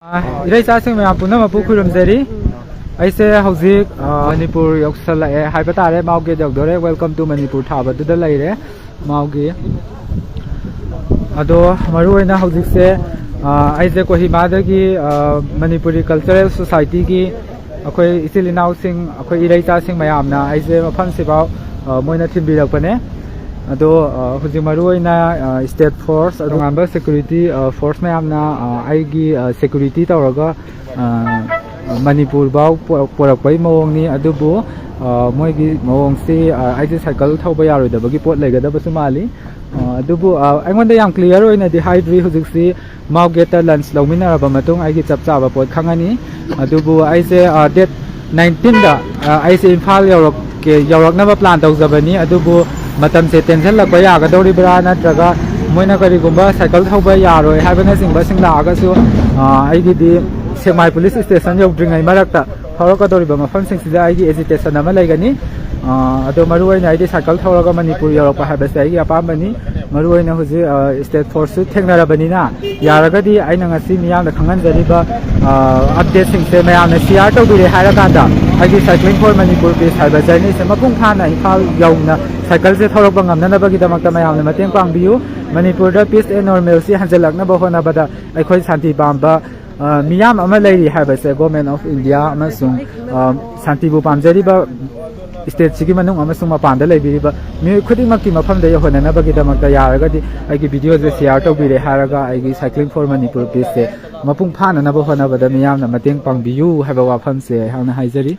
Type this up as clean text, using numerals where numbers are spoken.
Irai chasing maya puna mapu khuramjari aise hauzik Manipur yoksalae haiba tare mauge jagdore welcome to Manipur thaba duda laire mauge ado maru oina hauzik se aise Kohima dagi Manipuri cultural society gi akoi isilinau sing akoi irai chasing mayamna aise mafam sibau moina thimbirakpane ado huji maru oina state force ado ngamba security force mayamna aigi security tawraga Manipur bau porakpai mawongni adubu moigi mawongsi aigi cycle thauba yaroidabagi pot legadabsu mali adubu aingonda yam clear oina di hydri hujiksi maugeta lunch lawminaraba matung aigi chapchaba pot khangani adubu aise date 19 da aise Imphal yawraknaba plan tawjabani adubu matam se tension lakpa yagadori bra natraga moina karigumba cycle thauba yaroi habana singba singla agasu aigi di Semai police station yawdringai marakta thawrakadoriba mafam singsida aigi agitation ama laigani ado maruoina aigi cycle thawraga Manipur yarakpa habase aigi apambani maruoina huji state force su thengnarabani na yaragadi aina ngasi miyamna khanganjariba update singse mayamna share tawbire harakanda aigi cycling for Manipur base haiba journey se mapung phana Imphal yauna cycle se thawrakpa ngamnanabagi damakta mayamna mateng pangbiu Manipur da peace and normalcy hanjalaknaba honabada aikhoi santi pamba Miyam amalai habase government of India amasung santibu pamjariba state sigi manung amasung mapanda laibiriba mi khudimaki mafamda yahonanabagi damakta yaragadi aigi video je share tawbire haraga aigi cycling for Manipur peace se mapung phana naba honabada miyamna mateng pangbiu haba wafam se hana haijari